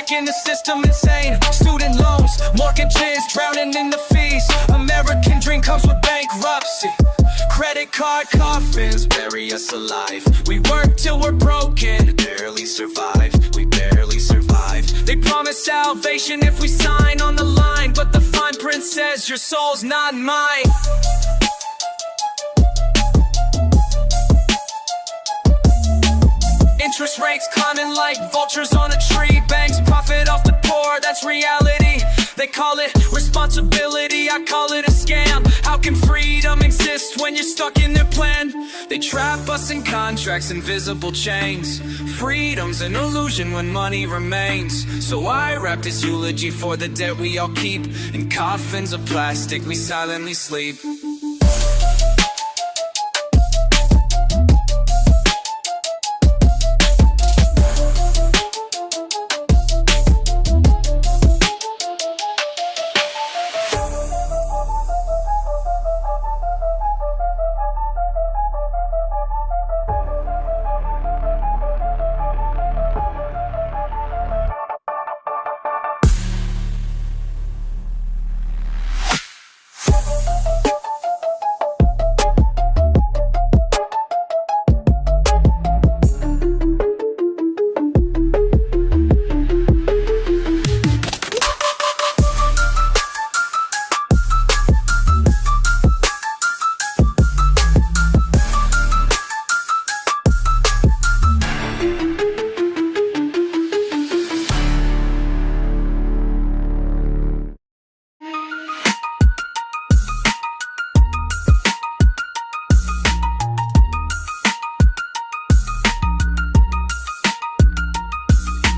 making the system insane. Student loans, mortgages, drowning in the fees. American dream comes with bankruptcy. Credit card coffins bury us alive. We work till we're broken, barely survive. We barely survive. They promise salvation if we sign on the line, but the fine print says your soul's not mine. Interest rates climbing like vultures on a tree. Banks profit off the poor, that's reality. They call it responsibility, I call it a scam. How can freedom exist when you're stuck in their plan? They trap us in contracts, invisible chains. Freedom's an illusion when money remains. So I wrap this eulogy for the debt we all keep. In coffins of plastic we silently sleep.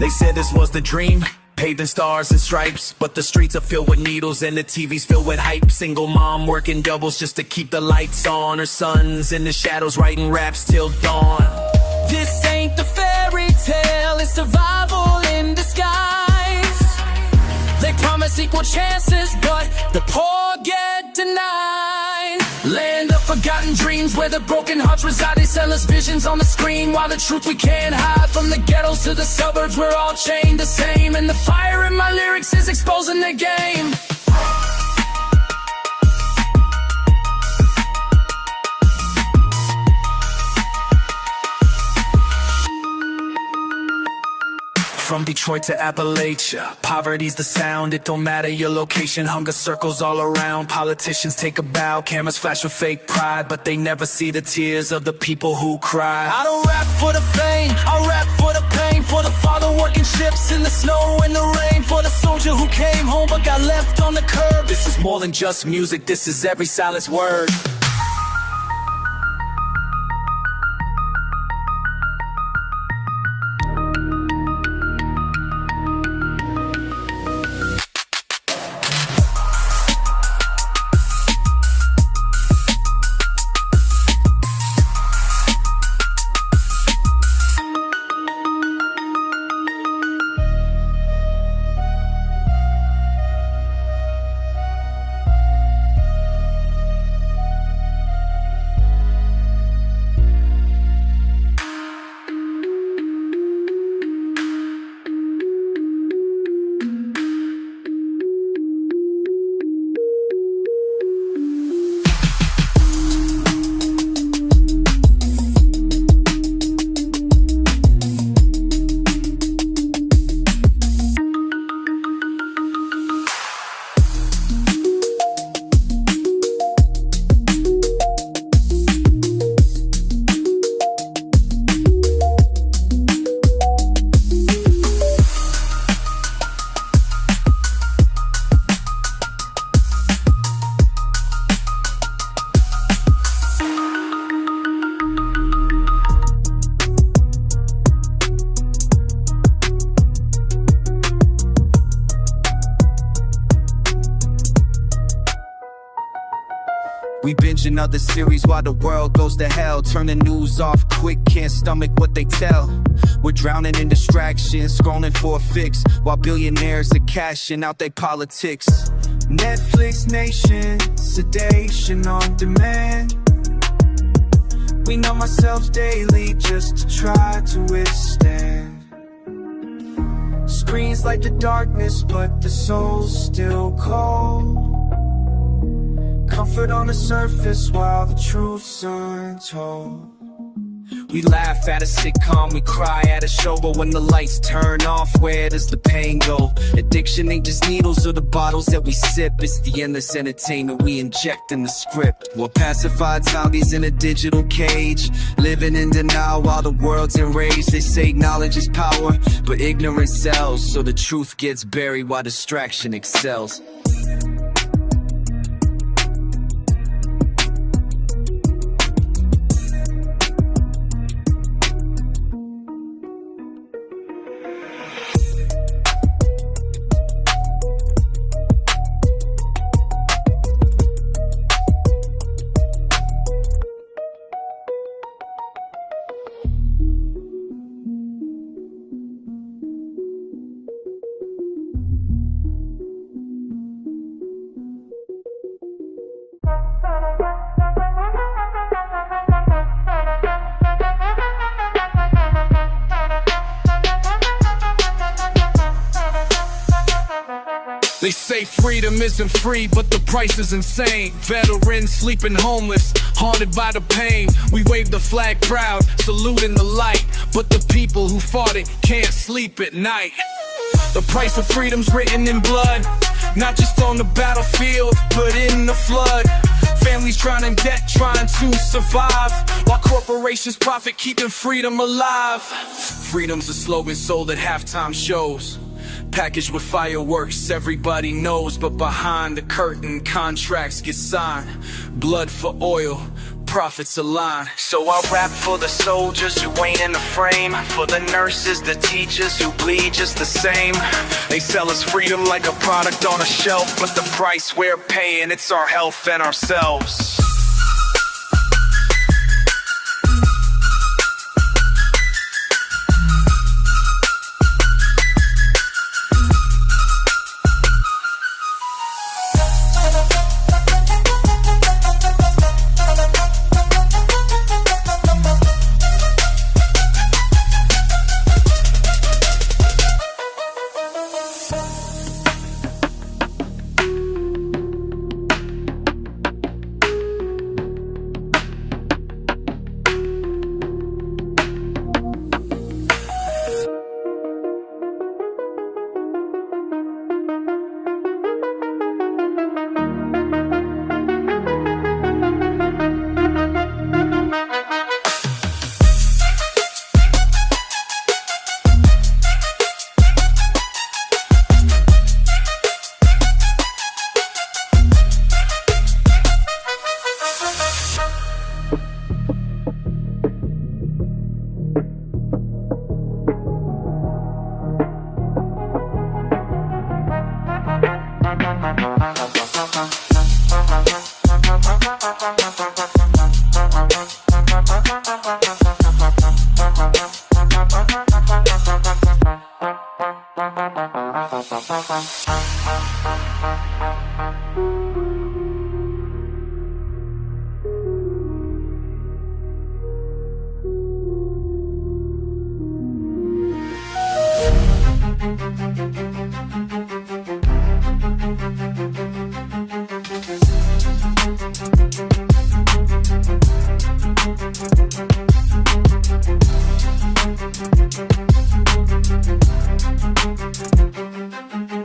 They said this was the dream, paved in stars and stripes, but the streets are filled with needles and the TV's filled with hype. Single mom working doubles just to keep the lights on. Her son's in the shadows writing raps till dawn. This ain't the fairy tale, it's survival in disguise. They promise equal chances, but the poor get denied. Land of forgotten dreams where the broken hearts reside. They sell us visions on the screen, while the truth we can't hide. From the ghettos to the suburbs, we're all chained the same. And the fire in my lyrics is exposing the game. From Detroit to Appalachia, poverty's the sound. It don't matter your location, hunger circles all around. Politicians take a bow, cameras flash with fake pride, but they never see the tears of the people who cry. I don't rap for the fame, I rap for the pain. For the father working ships in the snow and the rain. For the soldier who came home but got left on the curb. This is more than just music, this is every silent word. We binge another series while the world goes to hell. Turn the news off quick, can't stomach what they tell. We're drowning in distractions, scrolling for a fix, while billionaires are cashing out their politics. Netflix nation, sedation on demand. We numb ourselves daily just to try to withstand. screens like the darkness, but the soul's still cold. Comfort on the surface while the truth's untold. We laugh at a sitcom, we cry at a show, but when the lights turn off, where does the pain go? Addiction ain't just needles or the bottles that we sip, it's the endless entertainment we inject in the script. We're pacified zombies in a digital cage, living in denial while the world's enraged. They say knowledge is power, but ignorance sells, so the truth gets buried while distraction excels. They say freedom isn't free, but the price is insane. Veterans sleeping homeless, haunted by the pain. We wave the flag proud, saluting the light, but the people who fought it can't sleep at night. The price of freedom's written in blood, not just on the battlefield, but in the flood. Families drowning in debt, trying to survive, while corporations profit, keeping freedom alive. Freedom's a slogan sold at halftime shows, packaged with fireworks everybody knows, but behind the curtain contracts get signed. Blood for oil, profits align. So I rap for the soldiers who ain't in the frame, for the nurses, the teachers who bleed just the same. They sell us freedom like a product on a shelf, but the price we're paying, it's our health and ourselves.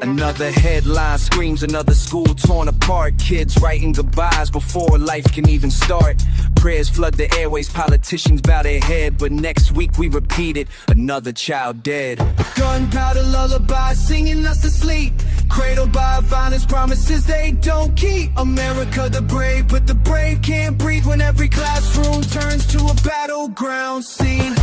Another headline screams another school torn apart. Kids writing goodbyes before life can even start. Prayers flood the airways, politicians bow their head, but next week we repeat it, another child dead. Gunpowder lullabies singing us to sleep, cradled by violence, promises they don't keep. America the brave, but the brave can't breathe when every classroom turns to a battleground scene.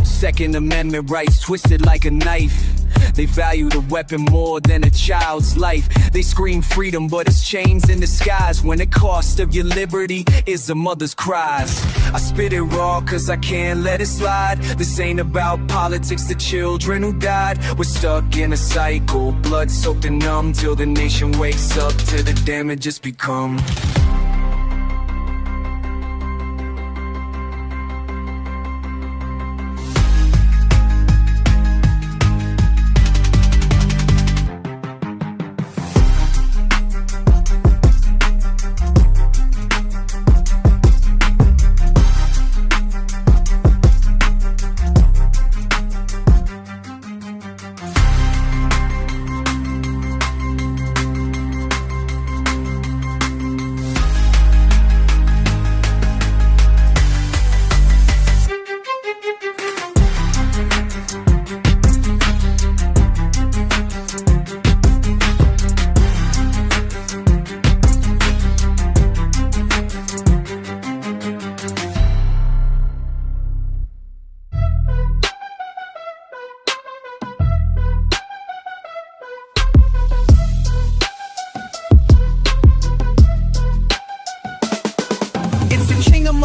Second Amendment rights twisted like a knife. They value the weapon more than a child's life. They scream freedom, but it's chains in disguise, when the cost of your liberty is a mother's cries. I spit it raw cause I can't let it slide. This ain't about politics, the children who died. We're stuck in a cycle, blood soaked and numb, till the nation wakes up to the damage it's become.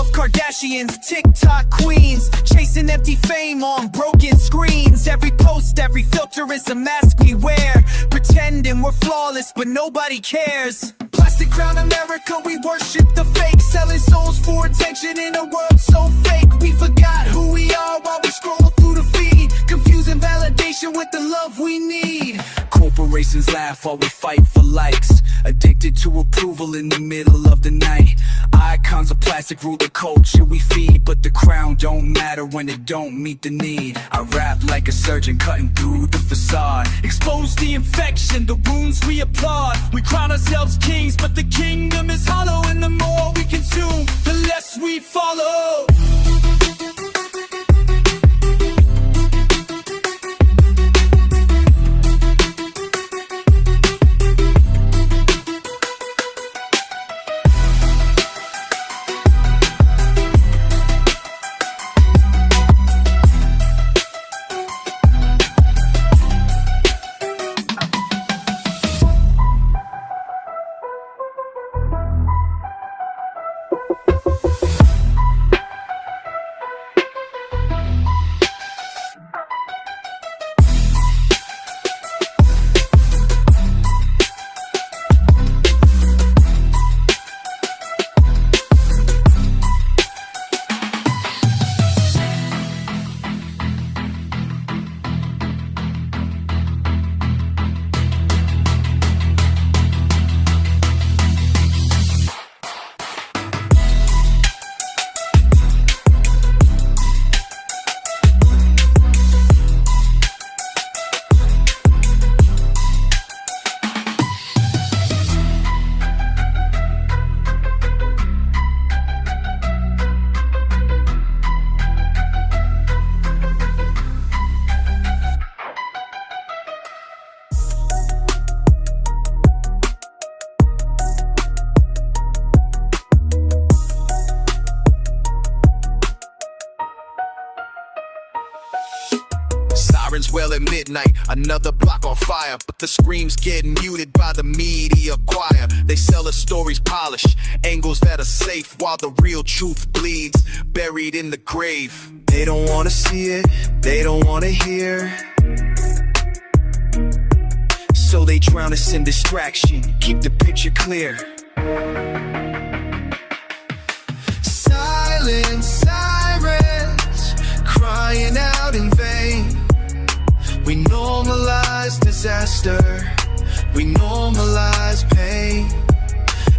of Kardashians, TikTok queens, chasing empty fame on broken screens. Every post, every filter is a mask we wear, pretending we're flawless but nobody cares. Plastic crown America, we worship the fake, selling souls for attention in a world so fake. We forgot who we are while we scroll through the feed, confusing validation with the love we need. Corporations laugh while we fight for likes, addicted to approval in the middle of the night. Icons of plastic rule the culture we feed, but the crown don't matter when it don't meet the need. I rap like a surgeon cutting through the facade, expose the infection, the wounds we applaud. We crown ourselves kings, but the kingdom is hollow, and the more we consume, the less we follow. Sirens wail at midnight, another block on fire, but the screams get muted by the media choir. They sell us stories polished, angles that are safe, while the real truth bleeds, buried in the grave. They don't wanna see it, they don't wanna hear, so they drown us in distraction, keep the picture clear. Silent sirens crying out in vain. We normalize disaster, we normalize pain.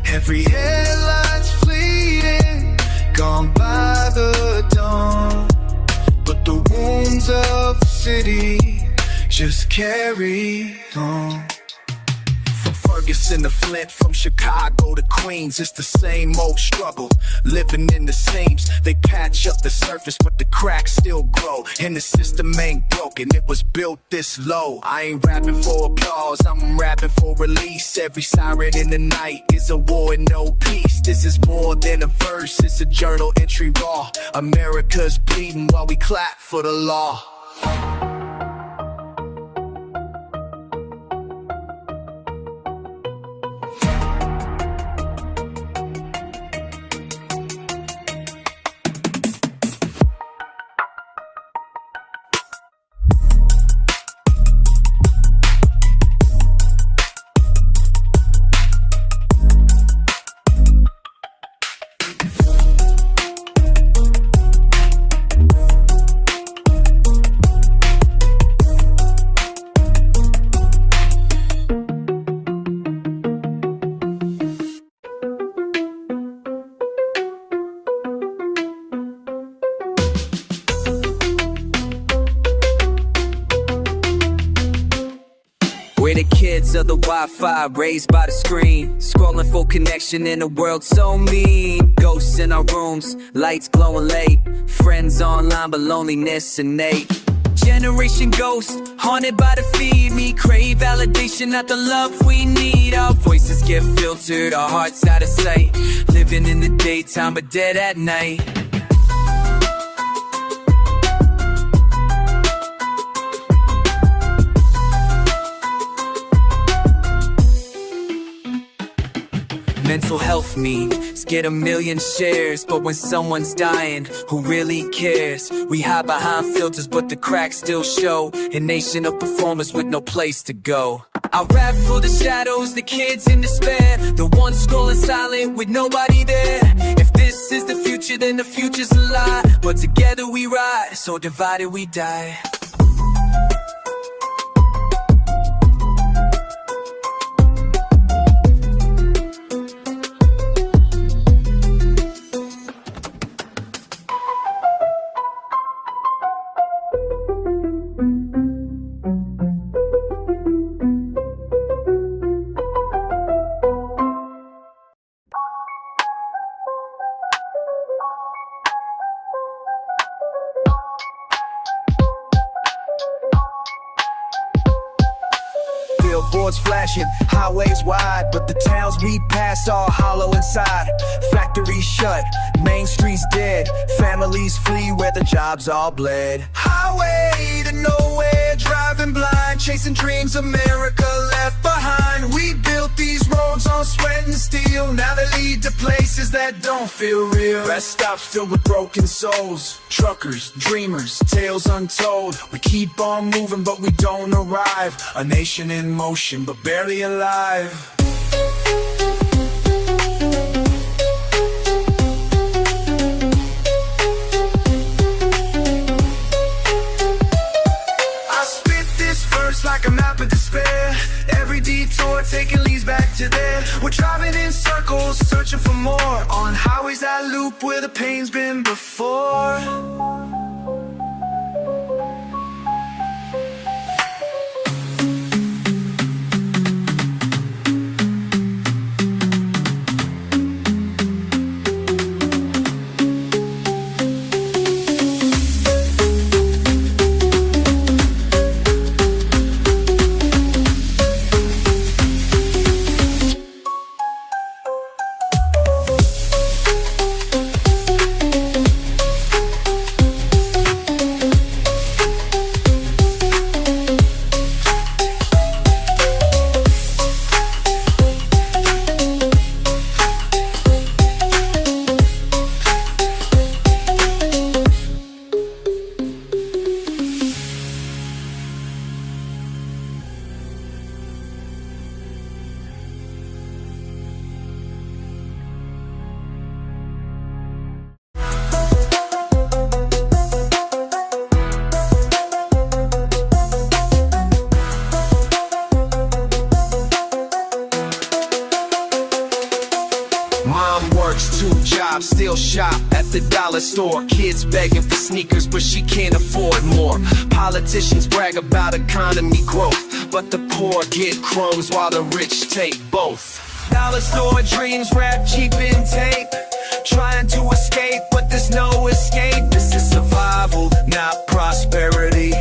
Every headline's fleeting, gone by the dawn, but the wounds of the city just carry on. From Ferguson to Flint, from Chicago to Queens, it's the same old struggle, living in the seams. They patch up the surface, but the cracks still grow, and the system ain't broken, it was built this low. I ain't rapping for applause, I'm rapping for release. Every siren in the night is a war and no peace. This is more than a verse, it's a journal entry raw. America's bleeding while we clap for the law. We're the kids of the Wi-Fi, raised by the screen, scrolling for connection in a world so mean. Ghosts in our rooms, lights glowing late, friends online but loneliness innate. Generation ghost, haunted by the feed. Me crave validation, not the love we need. Our voices get filtered, our hearts out of sight, living in the daytime but dead at night. mental health need is get 1,000,000 shares, but when someone's dying, who really cares? We hide behind filters, but the cracks still show. A nation of performers with no place to go. I rap for the shadows, the kids in despair, the ones scrolling silent with nobody there. If this is the future, then the future's a lie. But together we rise, so divided we die. Billboards flashing, highways wide, but the towns we pass are hollow inside. Factories shut, main streets dead, families flee where the jobs all bled. Highway to nowhere, driving blind, chasing dreams America left behind. We built these roads on sweat and steel, now they lead to places that don't feel real. Rest stops filled with broken souls, truckers, dreamers, tales untold. We keep on moving but we don't arrive, a nation in motion but barely alive. I spit this verse like a map of despair, every detour taking leads back to there. We're driving in circles, searching for more, on highways that loop where the pain's been before. Mom works 2 jobs, still shop at the dollar store. Kids begging for sneakers, but she can't afford more. Politicians brag about economy growth, but the poor get crumbs while the rich take both. Dollar store dreams wrapped cheap in tape, trying to escape, but there's no escape. This is survival, not prosperity.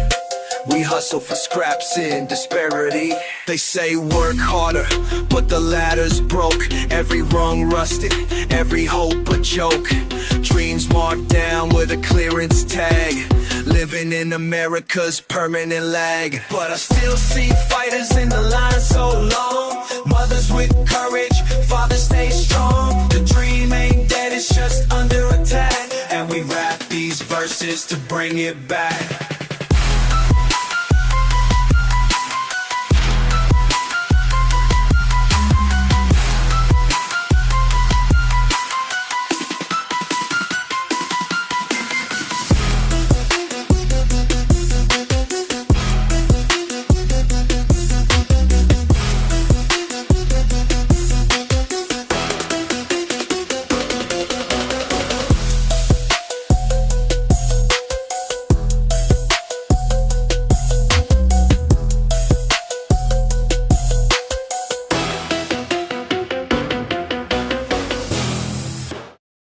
We hustle for scraps in disparity. They say work harder, but the ladder's broke. Every rung rusted, every hope a joke. Dreams marked down with a clearance tag, living in America's permanent lag. But I still see fighters in the line so long, mothers with courage, fathers stay strong. The dream ain't dead, it's just under attack, and we rap these verses to bring it back.